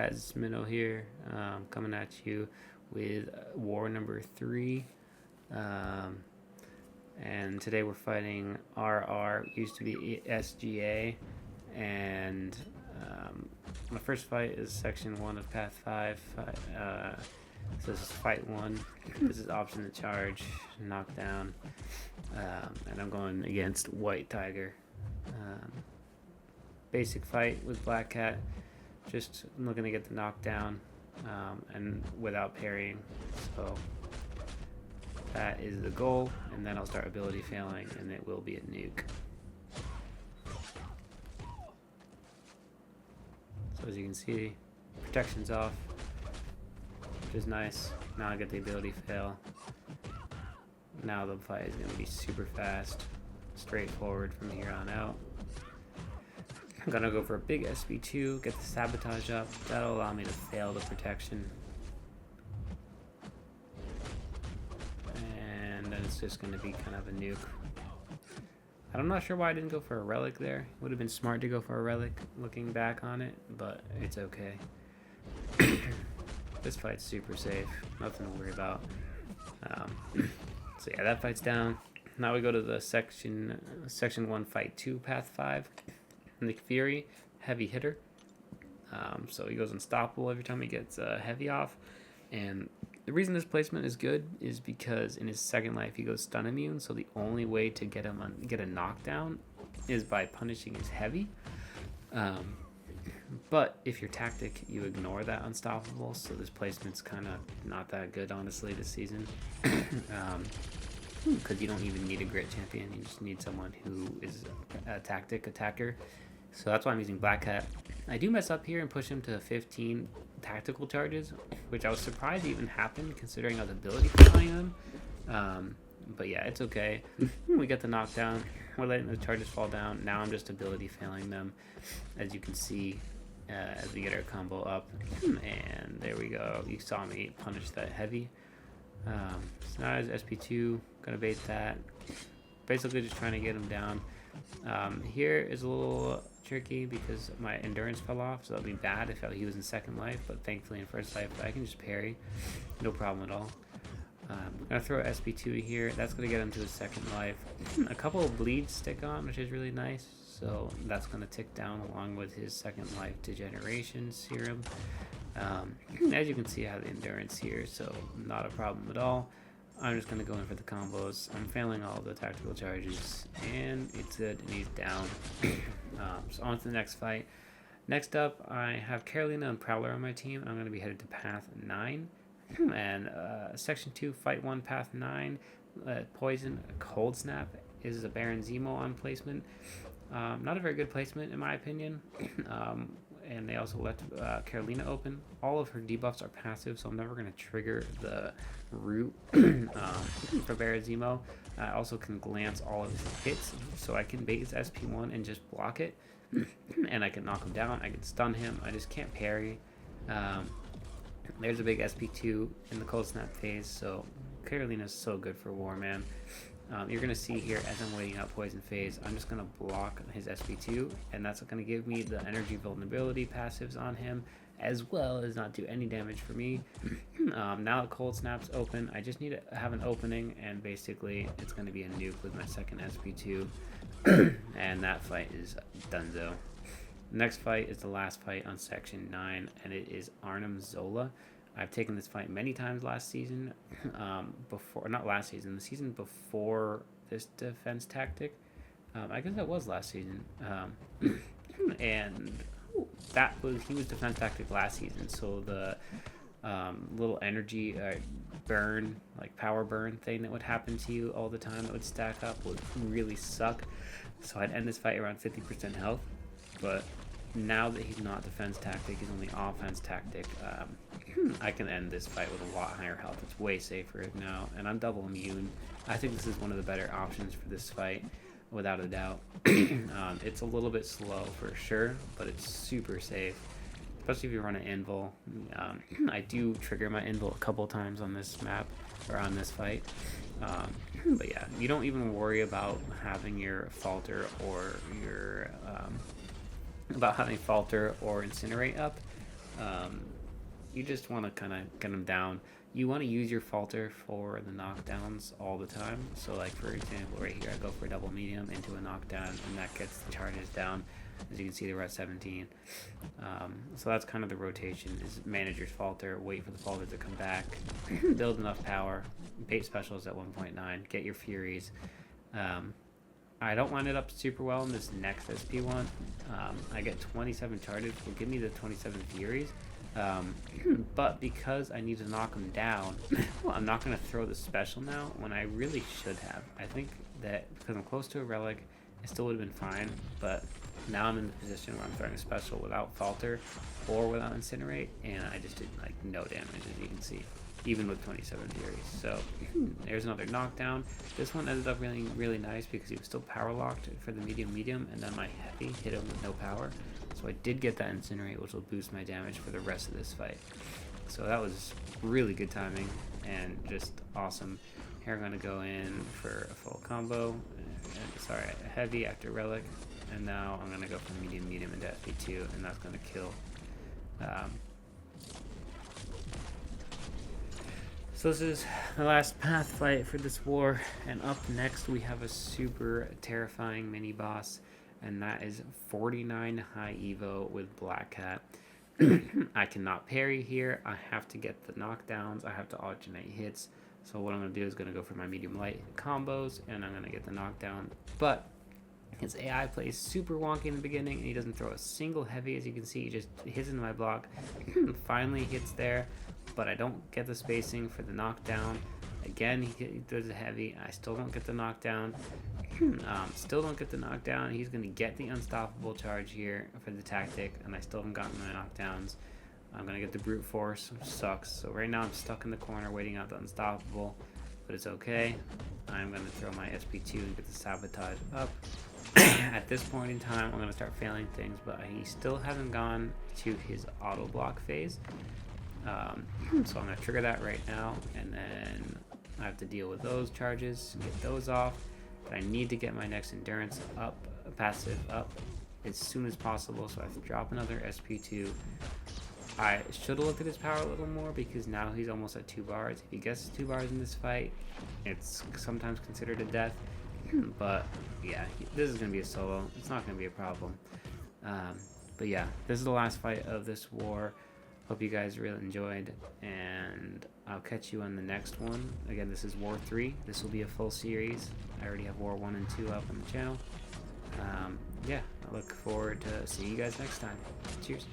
guys, Minnow here, coming at you with war number 3. And today we're fighting RR, used to be SGA, and my first fight is section 1 of path 5. So this is fight 1. This is option to charge, knockdown, and I'm going against White Tiger. Basic fight with Black Cat, just looking to get the knockdown and without parrying. So that is the goal, and then I'll start ability failing and it will be a nuke. So as you can see, protection's off, which is nice. Now I get the ability fail. Now the fight is going to be super fast, straightforward from here on out. I'm gonna go for a big SB2, get the sabotage up. That'll allow me to fail the protection. And then it's just gonna be kind of a nuke. I'm not sure why I didn't go for a relic there. Would have been smart to go for a relic looking back on it, but it's okay. This fight's super safe, nothing to worry about. So yeah, that fight's down. Now we go to the section 1, fight 2, path 5. Nick Fury, heavy hitter. So he goes unstoppable every time he gets heavy off. And the reason this placement is good is because in his second life he goes stun immune. So the only way to get a knockdown is by punishing his heavy. But if your tactic, you ignore that unstoppable. So this placement's kind of not that good, honestly, this season. Because you don't even need a grit champion. You just need someone who is a tactic attacker. So that's why I'm using Black Cat. I do mess up here and push him to 15 tactical charges, which I was surprised even happened considering I was ability failing them. But yeah, it's okay. We get the knockdown. We're letting the charges fall down. Now I'm just ability failing them, as you can see, as we get our combo up. And there we go. You saw me punish that heavy. So now as SP2, gonna bait that. Basically just trying to get him down. Here is a little tricky because my endurance fell off, so that would be bad if he was in second life, but thankfully in first life I can just parry, no problem at all. I'm gonna throw SP2 here. That's gonna get him to his second life. A couple of bleeds stick on, which is really nice, so that's gonna tick down along with his second life degeneration serum. As you can see, I have the endurance here, so not a problem at all. I'm just going to go in for the combos. I'm failing all the tactical charges, and it's good, and he's down. So on to the next fight. Next up, I have Carolina and Prowler on my team. I'm going to be headed to path 9. And section 2, fight 1, path 9. Poison, Cold Snap is a Baron Zemo on placement. Not a very good placement, in my opinion. And they also left Carolina open. All of her debuffs are passive, so I'm never going to trigger the root for Baron Zemo. I also can glance all of his hits, so I can bait his SP1 and just block it. And I can knock him down, I can stun him, I just can't parry. There's a big SP2 in the Cold Snap phase, so Carolina's so good for war, man. You're going to see here as I'm waiting out Poison phase, I'm just going to block his SP2, and that's going to give me the energy vulnerability passives on him, as well as not do any damage for me. Now the Cold Snap's open, I just need to have an opening, and basically it's going to be a nuke with my second SP2, and that fight is donezo. Next fight is the last fight on section 9, and it is Arnim Zola. I've taken this fight many times last season, not last season, the season before this defense tactic. I guess that was last season. And he was defense tactic last season, so the little energy burn, like power burn thing that would happen to you all the time that would stack up would really suck. So I'd end this fight around 50% health, but now that he's not defense tactic, he's only offense tactic, I can end this fight with a lot higher health. It's way safer now, and I'm double immune. I think this is one of the better options for this fight, without a doubt. It's a little bit slow for sure, but it's super safe, especially if you run an invul. I do trigger my invul a couple times on this map, or on this fight. But yeah, you don't even worry about having your falter or your Incinerate up. You just want to kind of get them down. You want to use your falter for the knockdowns all the time. So like for example right here, I go for a double medium into a knockdown, and that gets the charges down. As you can see, they're at 17. So that's kind of the rotation, is manage your falter, wait for the falter to come back, build enough power, bait specials at 1.9, get your furies. I don't line it up super well in this next SP one. I get 27 charges, will give me the 27 furies. But because I need to knock them down, well, I'm not going to throw the special now when I really should have. I think that because I'm close to a relic, it still would have been fine, but now I'm in the position where I'm throwing a special without falter or without incinerate, and I just did like no damage, as you can see, even with 27 furies. So there's another knockdown. This one ended up really nice because he was still power locked for the medium, and then my heavy hit him with no power. So I did get that incinerate, which will boost my damage for the rest of this fight. So that was really good timing and just awesome. Here I'm going to go in for a full combo. Sorry, a heavy after relic. And now I'm going to go for medium into SP2, and that's going to kill. So this is the last path fight for this war. And up next we have a super terrifying mini boss. And that is 49 high evo with Black Cat. I cannot parry here. I have to get the knockdowns. I have to alternate hits. So what I'm going to do is going to go for my medium light combos, and I'm going to get the knockdown. But his AI plays super wonky in the beginning, and he doesn't throw a single heavy. As you can see, he just hits into my block. Finally hits there, but I don't get the spacing for the knockdown. Again, he does a heavy. I still don't get the knockdown. Still don't get the knockdown. He's going to get the unstoppable charge here for the tactic, and I still haven't gotten my knockdowns. I'm going to get the brute force, which sucks. So right now I'm stuck in the corner waiting out the unstoppable, but it's okay. I'm going to throw my SP2 and get the sabotage up. At this point in time, I'm going to start failing things, but he still hasn't gone to his auto block phase. So I'm going to trigger that right now, and then I have to deal with those charges, get those off. But I need to get my next endurance up, passive up, as soon as possible, so I have to drop another SP2. I should have looked at his power a little more, because now he's almost at 2 bars. If he gets 2 bars in this fight, it's sometimes considered a death. But yeah, this is going to be a solo. It's not going to be a problem. But yeah, this is the last fight of this war. Hope you guys really enjoyed, and I'll catch you on the next one. Again, this is War 3. This will be a full series. I already have War 1 and 2 up on the channel. Yeah, I look forward to seeing you guys next time. Cheers.